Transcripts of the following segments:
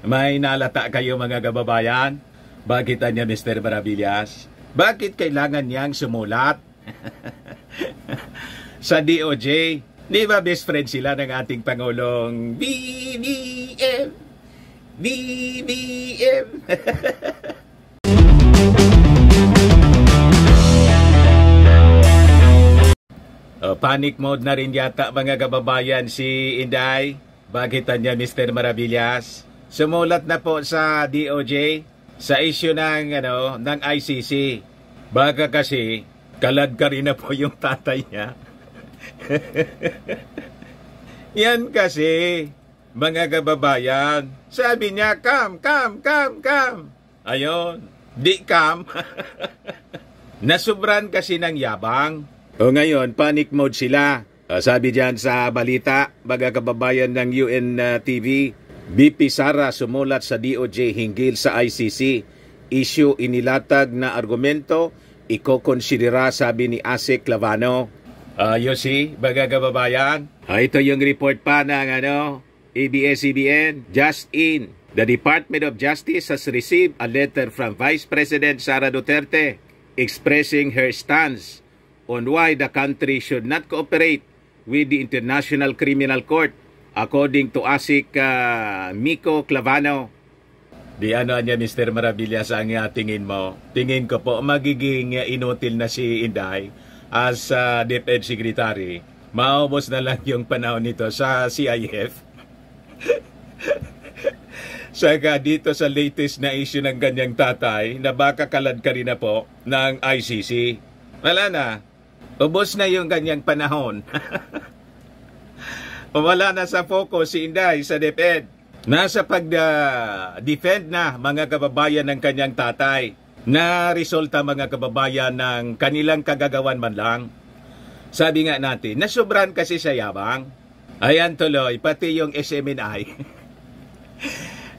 May nalata kayo mga kababayan? Bakit niya Mr. Maravillas? Bakit kailangan niyang sumulat sa DOJ? Di ba best friend sila ng ating Pangulong BBM? BBM! Panic mode na rin yata mga kababayan si Inday. Bakit niya Mr. Maravillas? Sumulat na po sa DOJ sa issue ng ICC. Baka kasi kalad ka rin na po yung tatay niya. Yan kasi mga kababayan. Sabi niya, come. Ayon, di come. Nasubran kasi ng yabang. O ngayon, panic mode sila. Sabi diyan sa balita, mga kababayan ng UNTV, BP Sara sumulat sa DOJ hinggil sa ICC. Issue inilatag na argumento, ikokonsidera sabi ni Asik Clavano. You see, mga kababayan, ito yung report pa ng ABS-CBN. Just in, the Department of Justice has received a letter from Vice President Sara Duterte expressing her stance on why the country should not cooperate with the International Criminal Court, according to Asik Miko Clavano. Di niya Mr. Maravillas ang tingin mo? Tingin ko po magiging inutil na si Inday as DepEd Secretary. Maubos na lang yung panahon nito sa CIF. Saka dito sa latest na issue ng kanyang tatay na baka kalad ka rin na po ng ICC. Wala na. Ubos na yung kanyang panahon. Wala na sa focus si Inday sa DepEd. Nasa pag-defend na mga kababayan ng kanyang tatay. Na resulta mga kababayan ng kanilang kagagawan man lang. Sabi nga natin, nasobran kasi sa yabang. Ayan tuloy, pati yung SMNI.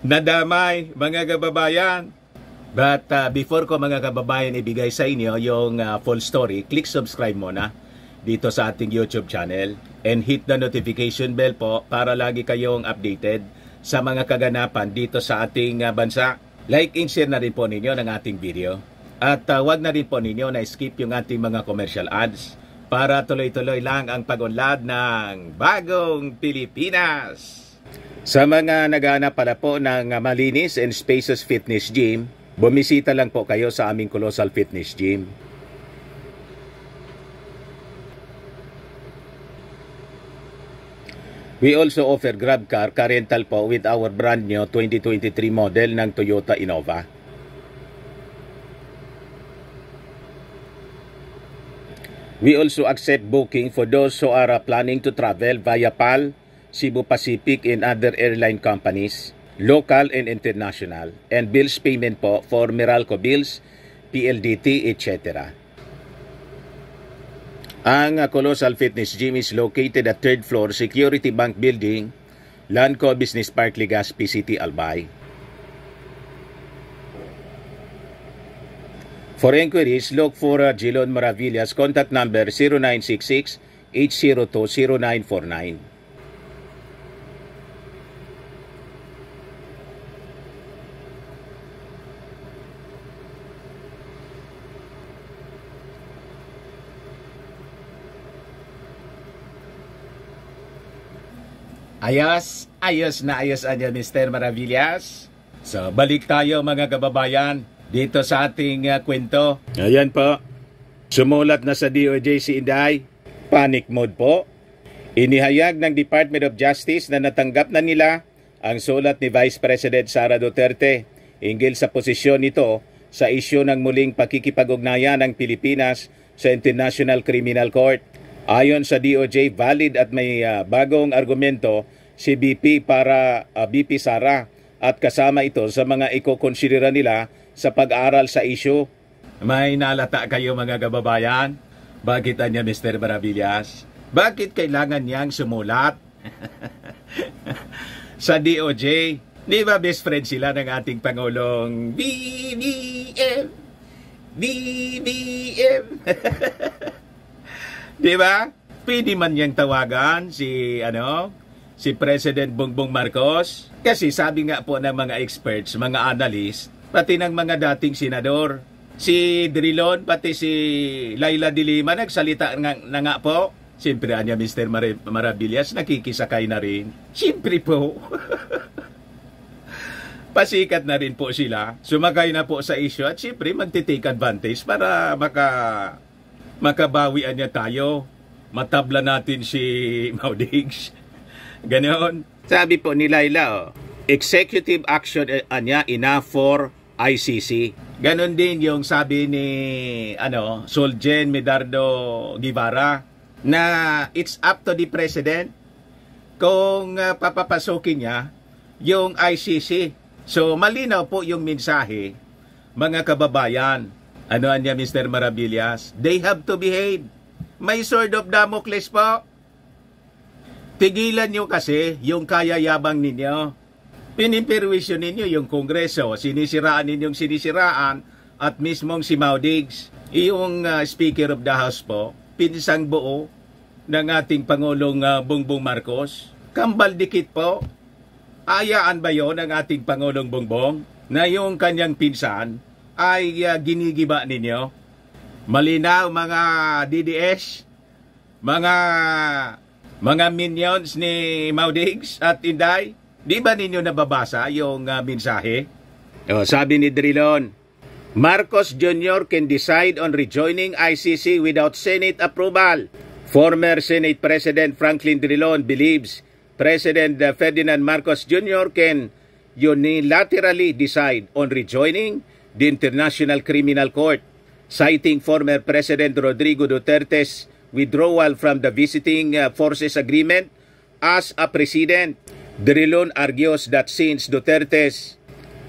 Nadamay mga kababayan. But before ko mga kababayan ibigay sa inyo yung full story, click subscribe muna dito sa ating YouTube channel and hit the notification bell po para lagi kayong updated sa mga kaganapan dito sa ating bansa. Like and share na rin po ninyo ng ating video. At wag na rin po ninyo na skip yung ating mga commercial ads para tuloy-tuloy lang ang pag-unlad ng bagong Pilipinas. Sa mga naghahanap pala po ng malinis and spacious fitness gym, bumisita lang po kayo sa aming Colossal Fitness Gym. We also offer grab car rental po with our brand new 2023 model ng Toyota Innova. We also accept booking for those who are planning to travel via PAL, Cebu Pacific and other airline companies, local and international, and bills payment po for Meralco bills, PLDT, etc. Ang Colossal Fitness Gym is located at 3rd floor Security Bank Building, Lanco Business Park, Legazpi City, Albay. For inquiries, look for Jilon Maravillas. Contact number 0966-802-0949. Ayos na Mr. Maravillas. So, balik tayo mga kababayan dito sa ating kwento. Ayan po. Sumulat na sa DOJ si Inday. Panic mode po. Inihayag ng Department of Justice na natanggap na nila ang sulat ni Vice President Sara Duterte hinggil sa posisyon nito sa isyu ng muling pakikipag-ugnayan ng Pilipinas sa International Criminal Court. Ayon sa DOJ, valid at may bagong argumento si BP Sara at kasama ito sa mga ikokonsidera nila sa pag-aaral sa issue. May nalata kayo mga kababayan? Bakit niya Mr. Maravillas? Bakit kailangan niyang sumulat sa DOJ? Di ba best friend sila ng ating Pangulong BBM? BBM! Di ba? Pwede man niyang tawagan si si President Bongbong Marcos? Kasi sabi nga po ng mga experts, mga analyst, pati ng mga dating senador, si Drilon, pati si Laila de Lima, nagsalita na nga po. Siyempre, anya Mr. Maravillas, nakikisakay na rin. Siyempre po. Pasikat na rin po sila. Sumakay na po sa issue at siyempre magtitake advantage para makabawian niya tayo. Matabla natin si Maudigs. Ganon. Sabi po ni Laila, executive action anya enough for ICC. Ganon din yung sabi ni Soljen Medardo Guevara na it's up to the president kung papapasukin niya yung ICC. So malinaw po yung mensahe, mga kababayan. Ano niya Mr. Maravillas? They have to behave. May sword of Damocles po. Tigilan nyo kasi yung kayayabang ninyo. Pinipirwisyo ninyo yung Kongreso, sinisiraan ninyong sinisiraan at mismong si Maudigs, yung Speaker of the House po, pinsang buo ng ating Pangulong Bongbong Marcos. Kambal dikit po. Ayaan ba yon ng ating Pangulong Bongbong na yung kanyang pinsan ay ginigiba ninyo? Malinaw mga DDS, mga minions ni Maudigs at Inday, di ba ninyo nababasa yung mensahe? Sabi ni Drilon, Marcos Jr. can decide on rejoining ICC without Senate approval. Former Senate President Franklin Drilon believes President Ferdinand Marcos Jr. can unilaterally decide on rejoining the International Criminal Court, citing former President Rodrigo Duterte's withdrawal from the Visiting Forces Agreement as a precedent. Drilon argues that since Duterte's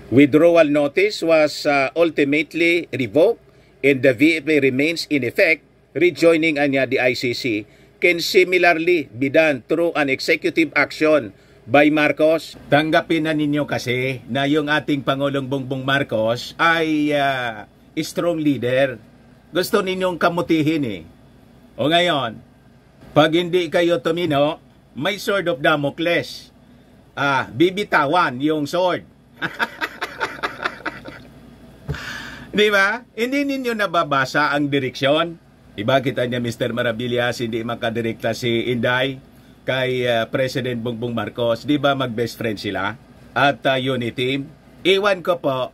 withdrawal notice was ultimately revoked and the VFA remains in effect, rejoining anya the ICC can similarly be done through an executive action by Marcos. Tanggapin na ninyo kasi na yung ating Pangulong Bongbong Marcos ay strong leader. Gusto ninyong kamutihin eh. O ngayon, pag hindi kayo tumino, may sword of Damocles. Bibitawan yung sword. Di ba? Hindi ninyo nababasa ang direksyon. Bakit niya Mr. Maravillas hindi makadirekta si Inday kay President Bongbong Marcos? Di ba mag-best friend sila? At unity? Iwan ko po.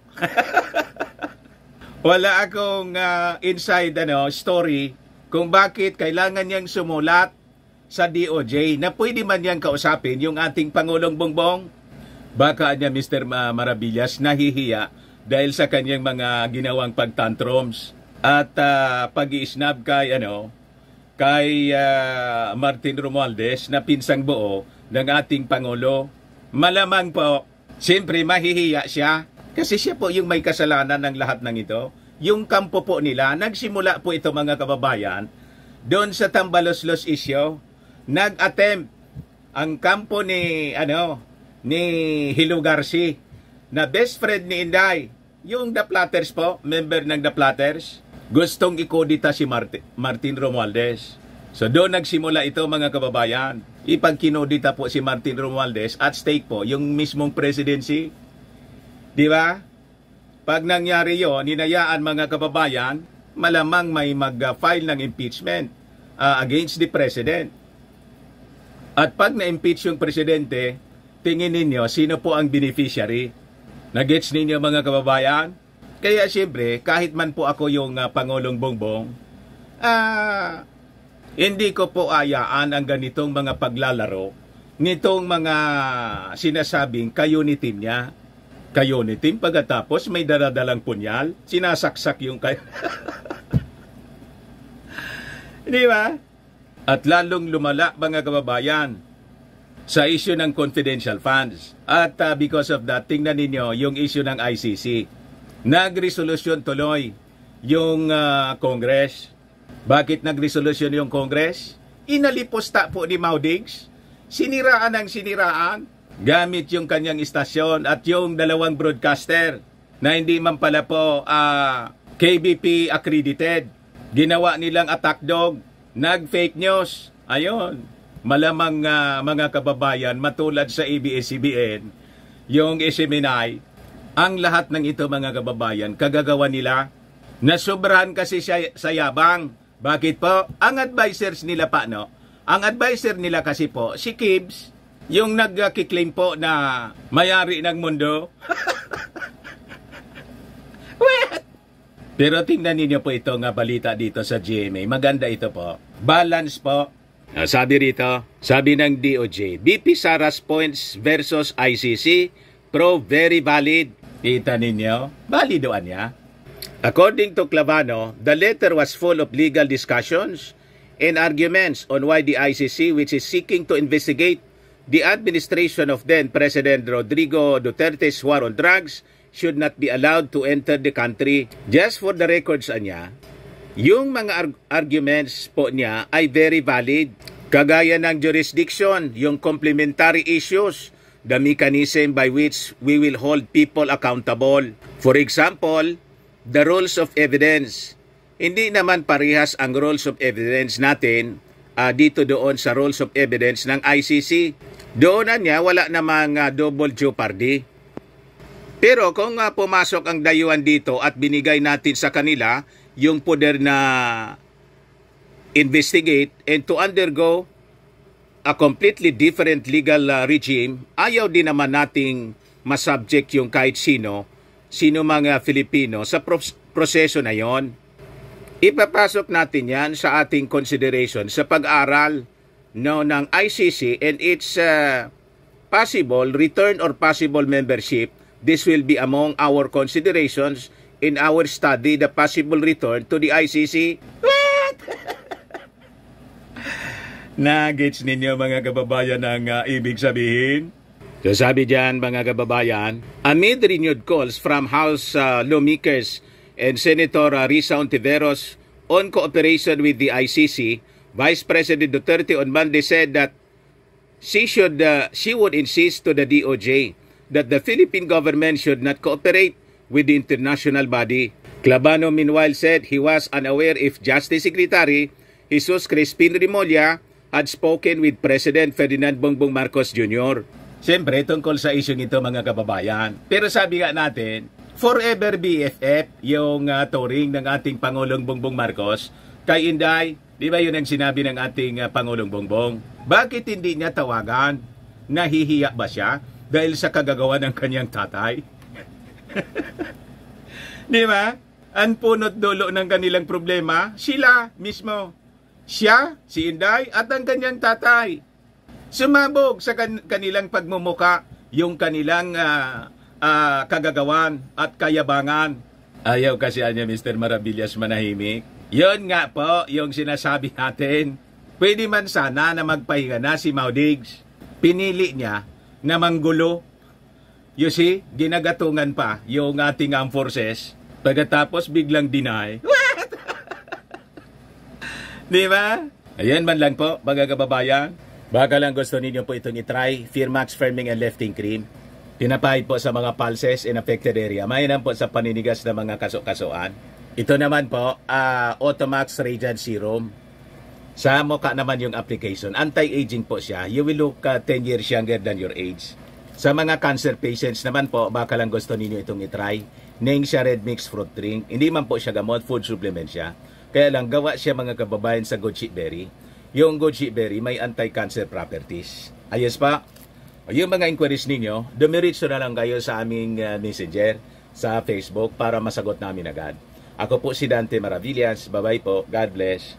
Wala akong inside story kung bakit kailangan niyang sumulat sa DOJ na pwede man niyang kausapin yung ating Pangulong Bongbong. Baka niya Mr. Maravillas nahihiya dahil sa kanyang mga ginawang pagtantrums at pag-i-snub kay Martin Romualdez na pinsang buo ng ating Pangulo. Malamang po, siyempre mahihiya siya kasi siya po yung may kasalanan ng lahat ng ito. Yung kampo po nila, nagsimula po ito mga kababayan doon sa Tambaloslos issue. Nag-attempt ang kampo ni Hilo Garci na best friend ni Inday, yung The Platters po, member ng The Platters, gustong ikodita si Martin Romualdez. So doon nagsimula ito mga kababayan. Ipagkinodita po si Martin Romualdez at stake po yung mismong presidency. Di ba? Pag nangyari yon, hinayaan mga kababayan, malamang may mag-file ng impeachment against the president. At pag na-impeach yung presidente, tingin ninyo, sino po ang beneficiary? Nagets ninyo mga kababayan? Kaya siyempre, kahit man po ako yung Pangulong Bongbong, hindi ko po ayaan ang ganitong mga paglalaro, nitong mga sinasabing kayo ni team niya. Kayo ni team, pagkatapos may daradalang punyal, sinasaksak yung kayo. Di ba? At lalong lumala mga kababayan sa issue ng confidential funds. At because of that, tingnan ninyo yung issue ng ICC. Nagresolusyon tuloy yung Congress. Bakit nagresolusyon yung Congress? Inaliposta po ni Maudigs. Siniraan ang siniraan gamit yung kanyang istasyon at yung dalawang broadcaster na hindi man pala po KBP accredited. Ginawa nilang attack dog. Nag-fake news. Ayun. malamang mga kababayan matulad sa ABS-CBN, yung SMNI, ang lahat ng ito mga kababayan, kagagawa nila, nasobrahan kasi siya sa yabang. Bakit po? Ang advisors nila pa, no? Ang advisor nila kasi po, si Kibbs, yung nagkiklaim po na mayari ng mundo. Pero tingnan ninyo po ito nga balita dito sa GMA. Maganda ito po. Balance po. Sabi rito, sabi ng DOJ, BP Sara's points versus ICC, pro very valid. Kita ninyo? Validoan niya. According to Clavano, the letter was full of legal discussions and arguments on why the ICC, which is seeking to investigate the administration of then President Rodrigo Duterte's war on drugs, should not be allowed to enter the country. Just for the records niya, yung mga arguments po niya ay very valid. Kagaya ng jurisdiction, yung complementary issues, the mechanism by which we will hold people accountable. For example, the rules of evidence. Hindi naman parehas ang rules of evidence natin dito doon sa rules of evidence ng ICC. Doon niya wala namang double jeopardy. Pero kung pumasok ang dayuhan dito at binigay natin sa kanila yung poder na investigate and to undergo a completely different legal regime, ayaw din naman nating masubject yung kahit sino mga Filipino sa proseso na yon. Ipapasok natin yan sa ating consideration sa pag-aral ng ICC and its possible return or possible membership. This will be among our considerations in our study, the possible return to the ICC. What? Nagets ninyo mga kababayan ang ibig sabihin? So sabi dyan mga kababayan, amid renewed calls from House lawmakers and Senator Risa Ontiveros on cooperation with the ICC, Vice President Duterte on Monday said that she would insist to the DOJ that the Philippine government should not cooperate with the international body. Clavano meanwhile said he was unaware if Justice Secretary Jesus Crispin Remulla had spoken with President Ferdinand Bongbong Marcos Jr. Siyempre, tungkol sa isyong ito mga kababayan. Pero sabi nga natin, forever BFF yung touring ng ating Pangulong Bongbong Marcos kay Inday. Di ba yun ang sinabi ng ating Pangulong Bongbong? Bakit hindi niya tawagan? Nahihiya ba siya dahil sa kagagawa ng kanyang tatay? Di ba? Ang punot dulo ng kanilang problema, sila mismo. Siya, si Inday, at ang kanyang tatay. Sumabog sa kanilang pagmumuka yung kanilang kagagawan at kayabangan. Ayaw kasi niya Mr. Maravillas manahimik. Yun nga po yung sinasabi natin. Pwede man sana na magpahinga na si Maudigs. Pinili niya na manggulo. You see, ginagatungan pa yung ating armed forces. Pagkatapos biglang deny. What? Di ba? Ayan man lang po, mga kababayan. Baka lang gusto ninyo po itong itry. Firmax Firming and Lifting Cream. Pinapahid po sa mga pulses in affected area. Mainam po sa paninigas ng mga kaso-kasuan. Ito naman po, Automax Radiant Serum. Sa mukha naman yung application. Anti-aging po siya. You will look 10 years younger than your age. Sa mga cancer patients naman po, baka lang gusto ninyo itong itry. Ning siya Red Mix Fruit Drink. Hindi man po siya gamot, food supplement siya. Kaya lang gawa siya mga kababayan sa goji berry. Yung goji berry may anti-cancer properties. Ayos pa. Yung mga inquiries ninyo, dumiritso na lang kayo sa aming messenger sa Facebook para masagot namin agad. Ako po si Dante Maravillas. Bye-bye po. God bless.